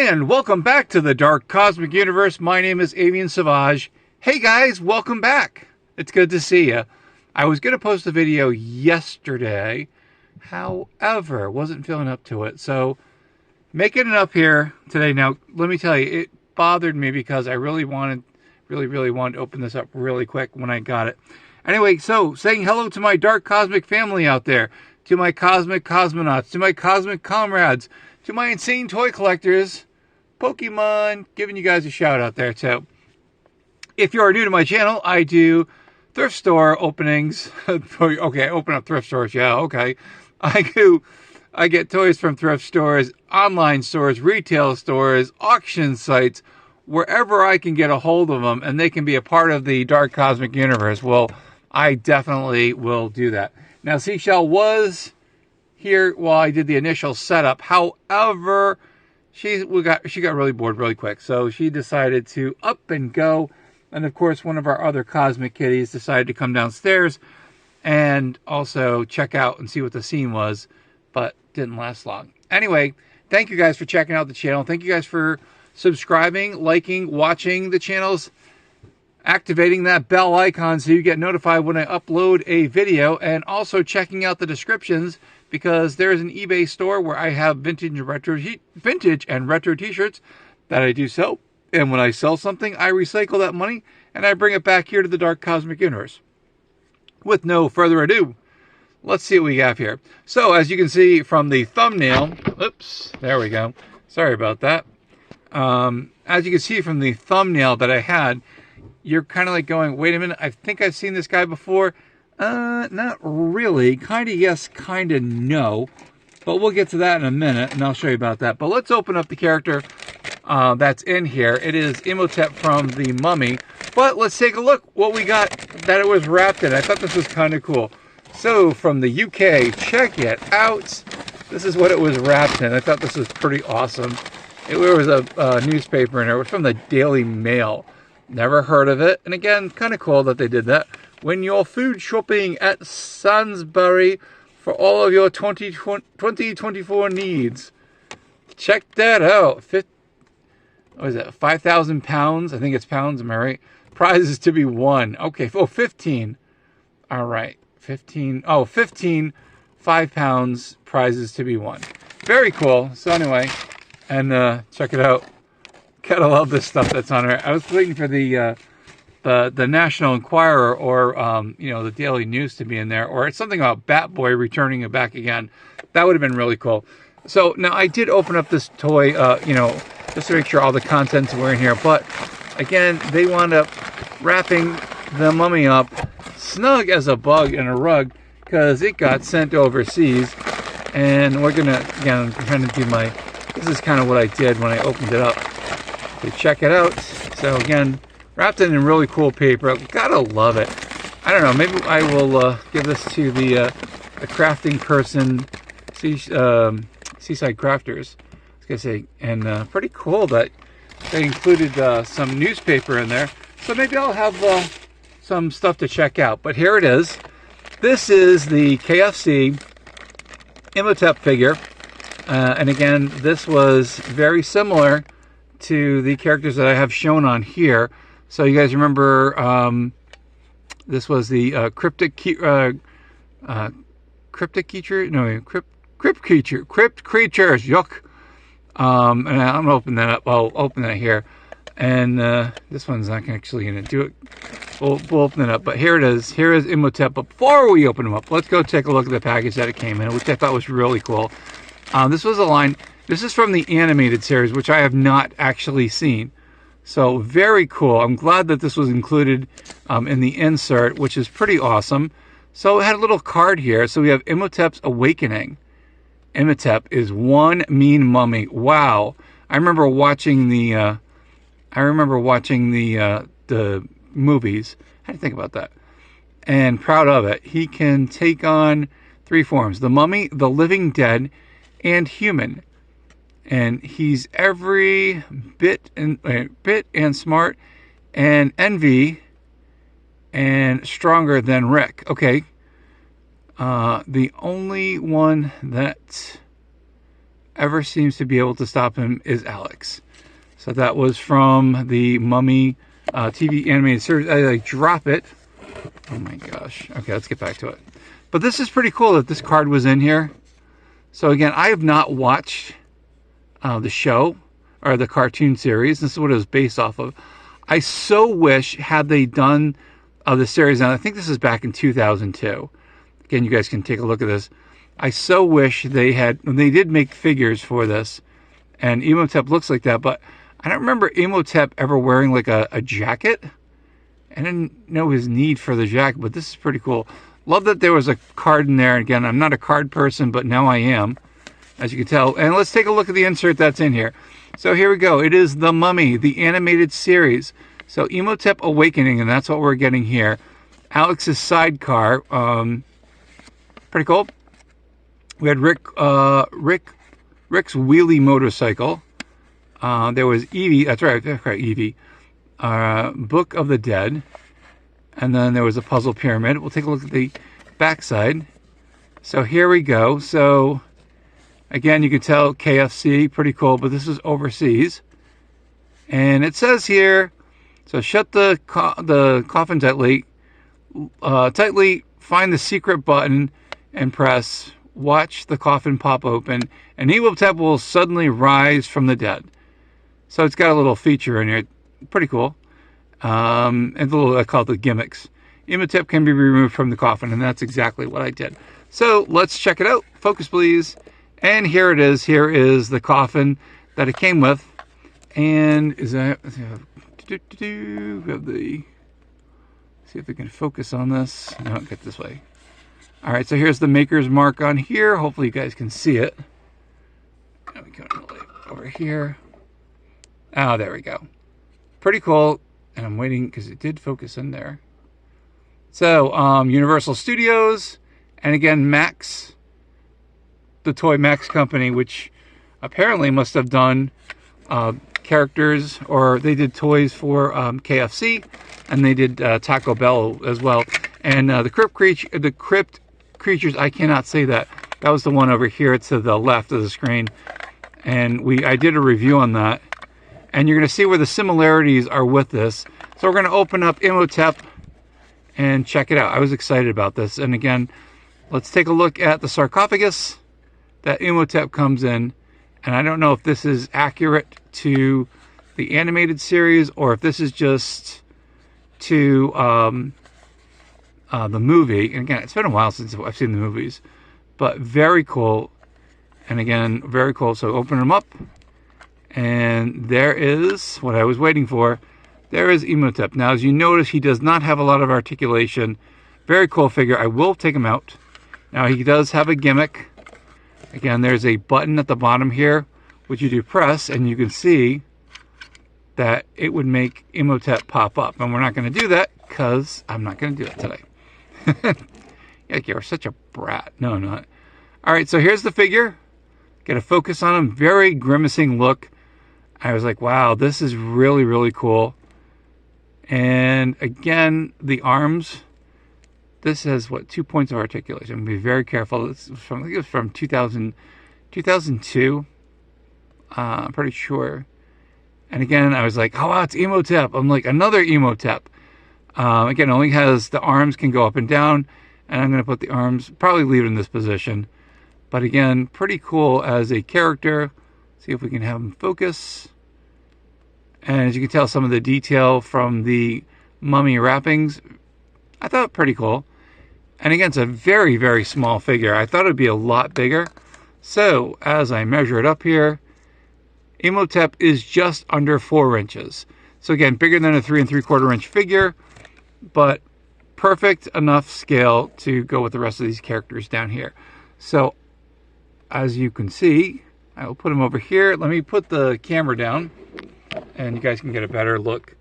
And welcome back to the Dark Cosmic Universe. My name is Avian Savage. Hey guys, welcome back. It's good to see you. I was going to post a video yesterday, however, wasn't feeling up to it. So, making it up here today. Now, let me tell you, it bothered me because I really wanted to open this up really quick when I got it. Anyway, so, saying hello to my Dark Cosmic family out there, to my Cosmic Cosmonauts, to my Cosmic Comrades, to my insane toy collectors, Pokemon, giving you guys a shout out there too. If you are new to my channel, I do thrift store openings. Okay, I open up thrift stores, yeah, okay. I get toys from thrift stores, online stores, retail stores, auction sites, wherever I can get a hold of them, and they can be a part of the Dark Cosmic Universe. Well, I definitely will do that. Now, Seashell was here while I did the initial setup. However, she got really bored really quick, so she decided to up and go. And of course, one of our other cosmic kitties decided to come downstairs and also check out and see what the scene was, but didn't last long. Anyway, thank you guys for checking out the channel. Thank you guys for subscribing, liking, watching the channels, activating that bell icon so you get notified when I upload a video, and also checking out the descriptions, because there is an eBay store where I have vintage and retro t-shirts that I do sell. And when I sell something, I recycle that money and I bring it back here to the Dark Cosmic Universe. With no further ado, let's see what we have here. So, as you can see from the thumbnail, oops, there we go. Sorry about that. As you can see from the thumbnail that I had, you're kind of like going, wait a minute, I think I've seen this guy before. Not really. Kind of yes, kind of no. But we'll get to that in a minute, and I'll show you about that. But let's open up the character that's in here. It is Imhotep from The Mummy. But let's take a look what we got that it was wrapped in. I thought this was kind of cool. So, from the UK, check it out. This is what it was wrapped in. I thought this was pretty awesome. There was a newspaper in there. It was from the Daily Mail. Never heard of it. And again, kind of cool that they did that. When you're food shopping at Sainsbury for all of your 2024 needs. Check that out. What is it? 5,000 pounds? I think it's pounds, am I right? Prizes to be won. Okay, oh, 15. All right, 15. Oh, 15 5 pounds prizes to be won. Very cool. So anyway, and check it out. Gotta love this stuff that's on there. I was waiting for the National Enquirer or the Daily News to be in there, or it's something about Bat Boy returning it back again. That would have been really cool. So now I did open up this toy, just to make sure all the contents were in here. But again, they wound up wrapping the mummy up snug as a bug in a rug because it got sent overseas. And we're gonna, again, I'm trying to do this is kind of what I did when I opened it up. So check it out. So again, wrapped it in really cool paper. Gotta love it. I don't know, maybe I will give this to the crafting person, Seaside Crafters. I was gonna say, and pretty cool that they included some newspaper in there. So maybe I'll have some stuff to check out. But here it is. This is the KFC Imhotep figure. And again, this was very similar to the characters that I have shown on here. So you guys remember this was the crypt creatures. Yuck. And I'm gonna open that up. I'll open that here, and this one's not actually gonna do it. We'll open it up. But here it is. Here is Imhotep. But before we open him up, let's go take a look at the package that it came in, which I thought was really cool. This was a line. This is from the animated series, which I have not actually seen. So very cool. I'm glad that this was included in the insert, which is pretty awesome. So it had a little card here. So we have Imhotep's Awakening. Imhotep is one mean mummy. Wow. I remember watching the movies. How do you think about that? And proud of it. He can take on 3 forms: the mummy, the living dead, and human. And he's every bit and smart and envy and stronger than Rick. Okay. The only one that ever seems to be able to stop him is Alex. So that was from the Mummy TV animated series. I drop it. Oh my gosh. Okay, let's get back to it. But this is pretty cool that this card was in here. So again, I have not watched the show or the cartoon series. This is what it was based off of. I so wish had they done the series, and I think this is back in 2002. Again, you guys can take a look at this. I so wish they had, when they did make figures for this, and Imhotep looks like that, but I don't remember Imhotep ever wearing like a jacket. I didn't know his need for the jacket, but this is pretty cool. Love that there was a card in there. Again, I'm not a card person, but now I am, as you can tell. And let's take a look at the insert that's in here. So here we go. It is The Mummy, the animated series. So Imhotep Awakening, and that's what we're getting here. Alex's sidecar. Pretty cool. We had Rick's wheelie motorcycle. There was Evie. That's right, Evie. Book of the Dead. And then there was a puzzle pyramid. We'll take a look at the backside. So here we go. So again, you can tell KFC, pretty cool, but this is overseas. And it says here, so shut the coffin tightly, find the secret button and press, watch the coffin pop open, and Imhotep will suddenly rise from the dead. So it's got a little feature in here, pretty cool. And a little, I call it the gimmicks. Imhotep can be removed from the coffin, and that's exactly what I did. So let's check it out. Focus, please. And here it is. Here is the coffin that it came with. And is that, we have the, see if we can focus on this. No, get this way. All right, so here's the maker's mark on here. Hopefully you guys can see it. Let me go over here. Oh, there we go. Pretty cool. And I'm waiting because it did focus in there. So, Universal Studios, and again, Max, the Toy Max company, which apparently must have done characters, or they did toys for KFC, and they did Taco Bell as well. And the crypt creatures, I cannot say that. That was the one over here to the left of the screen, and I did a review on that. And you're going to see where the similarities are with this. So we're going to open up Imhotep and check it out. I was excited about this. And again, let's take a look at the sarcophagus that Imhotep comes in. And I don't know if this is accurate to the animated series or if this is just to the movie. And again, it's been a while since I've seen the movies. But very cool. And again, very cool. So open them up. And there is what I was waiting for. There is Imhotep. Now, as you notice, he does not have a lot of articulation. Very cool figure. I will take him out. Now, he does have a gimmick. Again, there's a button at the bottom here, which you do press, and you can see that it would make Imhotep pop up. And we're not going to do that because I'm not going to do it today. Yeah, you're such a brat. No, I'm not. All right, so here's the figure. Get a focus on him. Very grimacing look. I was like, wow, this is really, really cool. And again, the arms. This has, what, 2 points of articulation. Be very careful. This was from, I think it was from 2002. I'm pretty sure. And again, I was like, oh, wow, it's Imhotep. I'm like, another Imhotep. Again, only has the arms can go up and down. And I'm going to put the arms, probably leave it in this position. But again, pretty cool as a character. See if we can have him focus. And as you can tell, some of the detail from the mummy wrappings, I thought pretty cool. And again, it's a very, very small figure. I thought it would be a lot bigger. So, as I measure it up here, Imhotep is just under 4 inches. So again, bigger than a 3 3/4 inch figure, but perfect enough scale to go with the rest of these characters down here. So, as you can see, I will put him over here. Let me put the camera down, and you guys can get a better look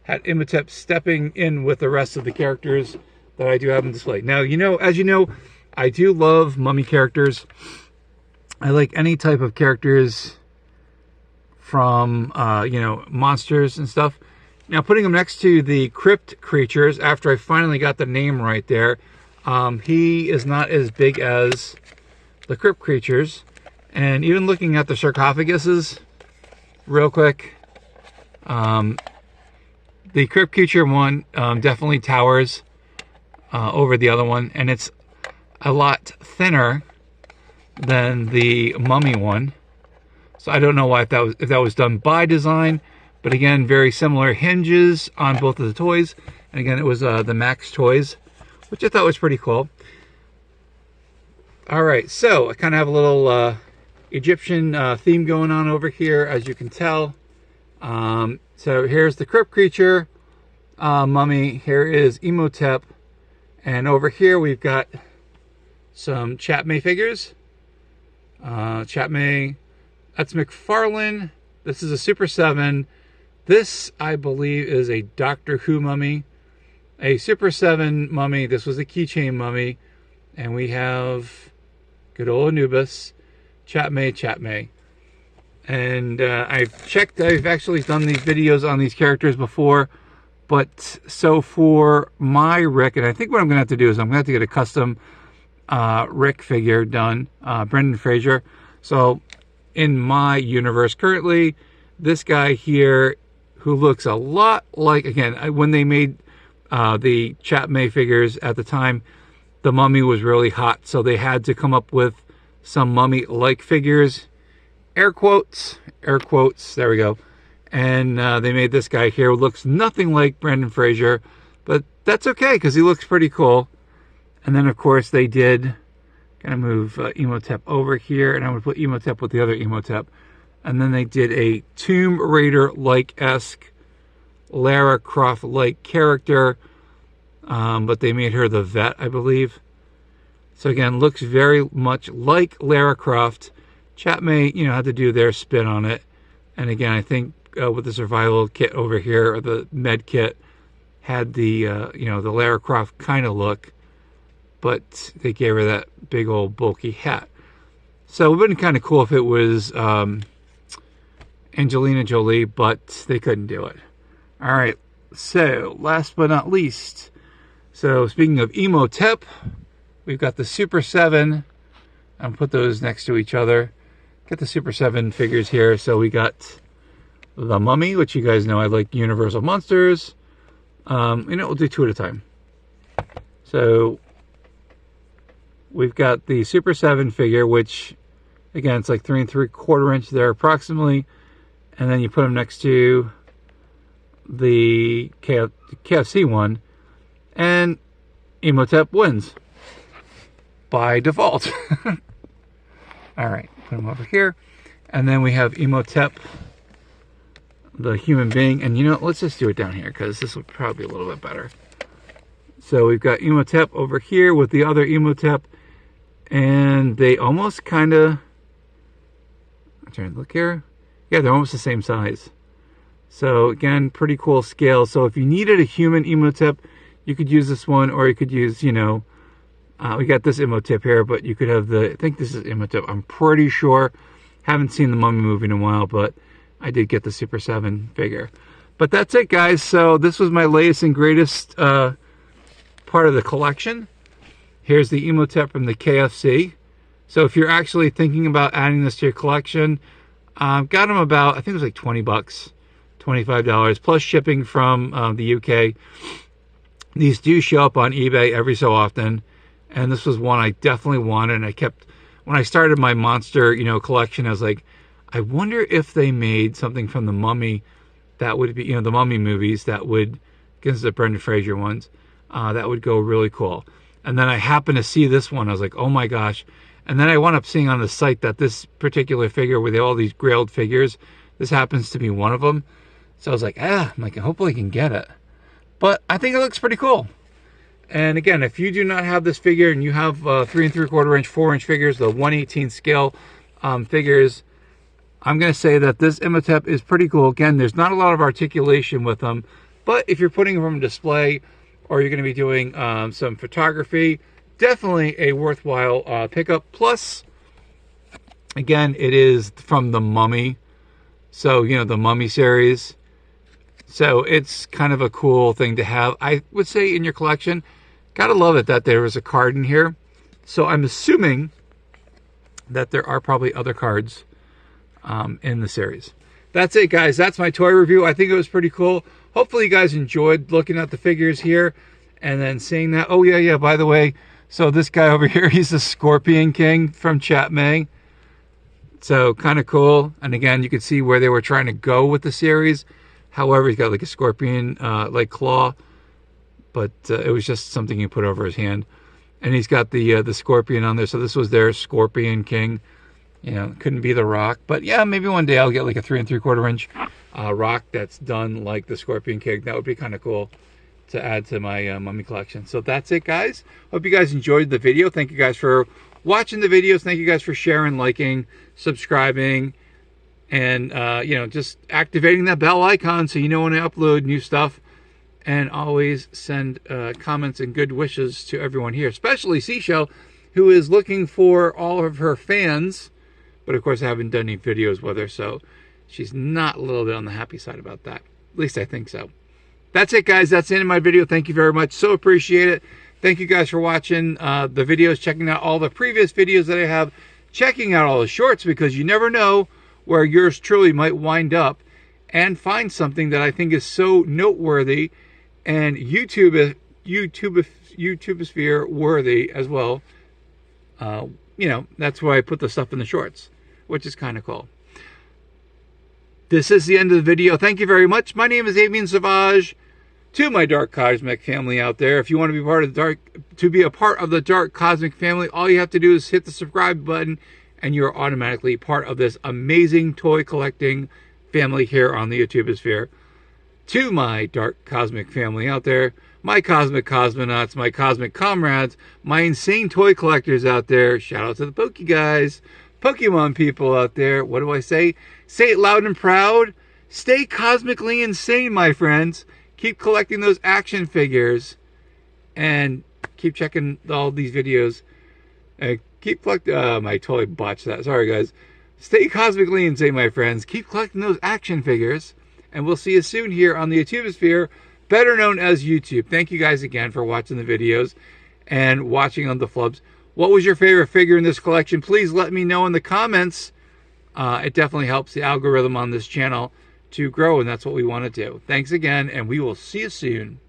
at Imhotep stepping in with the rest of the characters that I do have on display. Now, as you know, I do love mummy characters. I like any type of characters from, monsters and stuff. Now, putting him next to the crypt creatures, after I finally got the name right there, he is not as big as the crypt creatures. And even looking at the sarcophaguses real quick, the Crypt Creature one definitely towers over the other one, and it's a lot thinner than the mummy one. So I don't know why if that was done by design, but again, very similar hinges on both of the toys. And again, it was the Max toys, which I thought was pretty cool. All right, so I kind of have a little Egyptian theme going on over here, as you can tell. So here's the Crypt Creature mummy. Here is Imhotep, and over here we've got some Chapme figures. Chapme, that's McFarlane. This is a Super 7. This, I believe, is a Doctor Who mummy. A Super 7 mummy. This was a keychain mummy. And we have good old Anubis. Chapme. And I've checked, I've actually done these videos on these characters before. But, so for my Rick, and I think what I'm going to have to do is I'm going to have to get a custom Rick figure done. Brendan Fraser. So, in my universe currently, this guy here, who looks a lot like, again, when they made the Chapme figures at the time, the mummy was really hot, so they had to come up with some mummy-like figures. Air quotes, there we go. And they made this guy here, who looks nothing like Brendan Fraser, but that's okay, because he looks pretty cool. And then, of course, they did kind of move Imhotep over here, and I would put Imhotep with the other Imhotep. And then they did a Tomb Raider-like-esque, Lara Croft-like character, but they made her the vet, I believe. So again, looks very much like Lara Croft. Chapme, had to do their spin on it. And again, I think with the survival kit over here, or the med kit, had the, the Lara Croft kind of look, but they gave her that big old bulky hat. So it would have been kind of cool if it was Angelina Jolie, but they couldn't do it. All right, so last but not least, so speaking of Imhotep, we've got the Super 7. I'll put those next to each other. Got the Super 7 figures here. So we got the Mummy, which you guys know I like Universal Monsters. We'll do two at a time. So we've got the Super 7 figure, which, again, it's like 3 3/4 inch there approximately. And then you put them next to the KFC one, and Imhotep wins by default. All right, put them over here. And then we have Imhotep, the human being. And let's just do it down here, because this will probably be a little bit better. So we've got Imhotep over here with the other Imhotep. And they almost kind of, I'm trying to look here. Yeah, they're almost the same size. So again, pretty cool scale. So if you needed a human Imhotep, you could use this one, or you could use, we got this Imhotep here, but you could have I think this is Imhotep. I'm pretty sure. Haven't seen the Mummy movie in a while, but I did get the Super 7 figure. But that's it, guys. So this was my latest and greatest part of the collection. Here's the Imhotep from the KFC. So if you're actually thinking about adding this to your collection, got them about, I think it was like 20 bucks, $25, plus shipping from the UK. These do show up on eBay every so often, and this was one I definitely wanted. And I kept, when I started my monster, collection, I was like, I wonder if they made something from the Mummy that would be, the Mummy movies that would, against the Brendan Fraser ones, that would go really cool. And then I happened to see this one. I was like, oh my gosh. And then I wound up seeing on the site that this particular figure with all these grailed figures, this happens to be one of them. So I was like, hopefully I can get it. But I think it looks pretty cool. And again, if you do not have this figure and you have 3 3/4 inch, 4 inch figures, the 1/18 scale figures, I'm going to say that this Imhotep is pretty cool. Again, there's not a lot of articulation with them, but if you're putting them on display, or you're going to be doing some photography, definitely a worthwhile pickup. Plus, again, it is from the Mummy. So, the Mummy series. So, it's kind of a cool thing to have, I would say, in your collection. Gotta love it that there was a card in here. So, I'm assuming that there are probably other cards in the series. That's it, guys. That's my toy review. I think it was pretty cool. Hopefully you guys enjoyed looking at the figures here and then seeing that. Oh, yeah, by the way, so this guy over here, he's the Scorpion King from Chat May. So kind of cool. And again, you can see where they were trying to go with the series. However, he's got like a scorpion like claw, but it was just something you put over his hand. And he's got the scorpion on there. So this was their Scorpion King. You know, couldn't be the Rock, but yeah, maybe one day I'll get like a 3 3/4 inch Rock that's done like the Scorpion King. That would be kind of cool to add to my mummy collection. So that's it, guys. Hope you guys enjoyed the video. Thank you guys for watching the videos. Thank you guys for sharing, liking, subscribing, and you know, just activating that bell icon so you know when I upload new stuff. And always send comments and good wishes to everyone here, especially Seashell, who is looking for all of her fans. But of course, I haven't done any videos with her, so she's not a little bit on the happy side about that. At least I think so. That's it, guys. That's the end of my video. Thank you very much. So appreciate it. Thank you guys for watching the videos, checking out all the previous videos that I have, checking out all the shorts, because you never know where yours truly might wind up and find something that I think is so noteworthy and YouTubeosphere worthy as well. You know, that's why I put the stuff in the shorts, which is kind of cool. This is the end of the video. Thank you very much. My name is Avian Savage. To my Dark Cosmic family out there, if you want to be part of the Dark Cosmic family, all you have to do is hit the subscribe button, and you're automatically part of this amazing toy collecting family here on the YouTubeosphere. To my Dark Cosmic family out there, my Cosmic Cosmonauts, my Cosmic Comrades, my insane toy collectors out there, shout out to the Poke guys, Pokemon people out there. What do I say? Say it loud and proud. Stay cosmically insane, my friends. Keep collecting those action figures and keep checking all these videos. Keep collecting. I totally botched that. Sorry, guys. Stay cosmically insane, my friends. Keep collecting those action figures. And we'll see you soon here on the YouTubeosphere, better known as YouTube. Thank you guys again for watching the videos and watching on the flubs. What was your favorite figure in this collection? Please let me know in the comments. It definitely helps the algorithm on this channel to grow, and that's what we want to do. Thanks again, and we will see you soon.